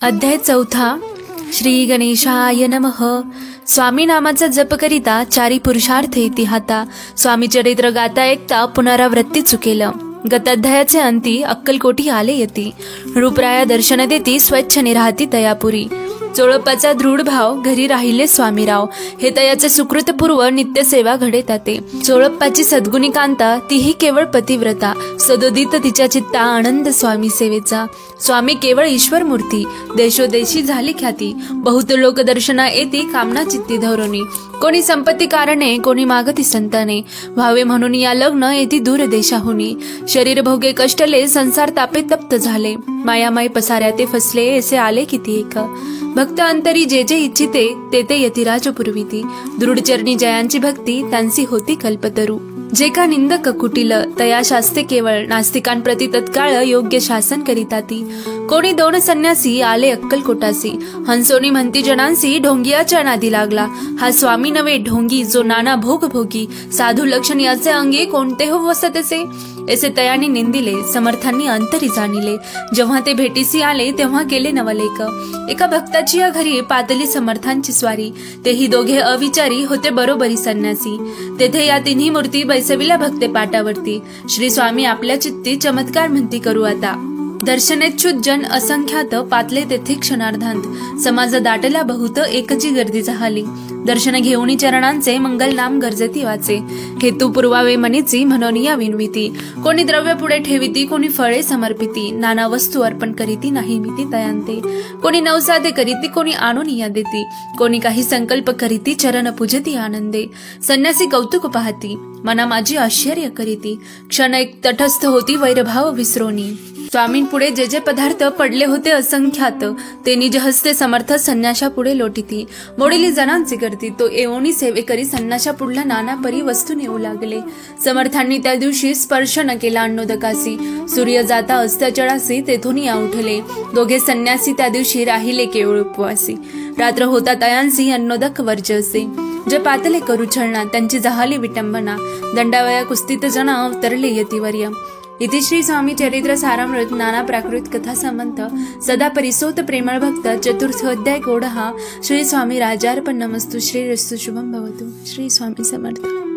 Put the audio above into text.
अध्याय 4. श्री गणेशाय नमः. स्वामी नामाचा जप करिता चारी पुरुषार्थ येती हाता. स्वामी चरित्र गाता ऐकता पुनरावृत्ती चुकेलं. गताध्यायाचे अंती अक्कलकोटी आले येती. रूपराया दर्शन देती स्वच्छ निराहती तयापुरी. चोळप्पाचा दृढ भाव घरी राहिले स्वामीराव. हे तयाचे सुकृतपूर्व नित्य सेवा घडे ताते. चोळप्पाची सद्गुणी कांता तीही केवळ पतिव्रता. सदोदित तिच्या चित्ता आनंद स्वामी सेवेचा. स्वामी केवळ ईश्वर मूर्ती. देशोदेशी झाली ख्याती. बहुत लोक दर्शना येती कामना चित्ती धोरणी. कोणी संपत्ती कारणे कोणी मागती संताने. व्हावे म्हणून या लग्न येती दूर देशाहुनी. शरीर भोगे कष्टले संसार तापे तप्त झाले. मायामाई पसाऱ्या ते फसले ऐसे आले किती एक. भक्त अंतरी जे जे इच्छिते ते ते यतिराज पुरविती. दृढ चरणी जयांची भक्ती त्यांची होती कल्पतरू. जे का निंदक कुटील तया शास्ते केवळ. नास्तिकांप्रती तत्काळ योग्य शासन करीताती. कोणी दोन संन्यासी आले अक्कलकोटासी. हंसोनी म्हणती जनांसी ढोंगियाच्या नादी लागला. हा स्वामी नवे ढोंगी जो नाना भोग भोगी. साधू लक्षण याचे अंगी कोणते हो वसतसे. ऐसे तयाने निंदिले समर्थांनी अंतरी जाणिले. जेव्हा ते भेटीसी आले तेव्हा केले नवलेक. एका भक्ताची या घरी पातली समर्थांची स्वारी. तेही दोघे अविचारी होते बरोबरी संन्यासी. तेथे या तिन्ही मूर्ती बैसविल्या भक्ते पाटावरती. श्री स्वामी आपल्या चित्ती चमत्कार म्हणती करू आता. दर्शनेच्छुत जन असंख्यात पातले तेथे क्षणार्धांत. समाज दाटला बहुत एकची गर्दी झाली. दर्शन घेऊनी चरणांचे मंगल नाम गरजती वाचे. हेतू पुरवावे मनीची म्हणून या विनविती. कोणी द्रव्य पुढे ठेविती कोणी फळे समर्पिती. नाना वस्तू अर्पण करीती नाही मिती तयांते. कोणी नवसादे करीती कोणी आणून या देती. कोणी काही संकल्प करीती चरण पूजती आनंदे. संन्यासी कौतुक पाहती मना माझी आश्चर्य करीती. क्षण एक तटस्थ होती वैरभाव विसरोनी. स्वामींपुढे जे जे पदार्थ पडले होते असंख्यात ते निज हस्ते समर्थ संन्याशा पुढे लोटीती. मोडीली जनांची गर्दी तो एवणी सेवेकरी संन्याशा पुढला नाना परी वस्तू नेऊ लागले. समर्थांनी त्या दिवशी स्पर्श न केला अन्नोदकासी. सूर्य जाता अस्ताचळासी तेथून या उठले. दोघे संन्यासी त्या दिवशी राहिले केवळ उपवासी. रात्र होता तयांसी अन्नोदक वर्ज असे. जे पातले करू छळना त्यांची जहाली विटंबना. दंडावया कुस्तीत जना अवतरले यतिवर्य. इति श्री स्वामी चरित्र सारामृत नाना प्राकृत कथा संबंध सदा परिसोत प्रेमळ भक्त चतुर्थ अध्याय कोड. श्री स्वामी राजार्पण नमस्तु. श्री रस्तु शुभम भवतु. श्री स्वामी समर्थ.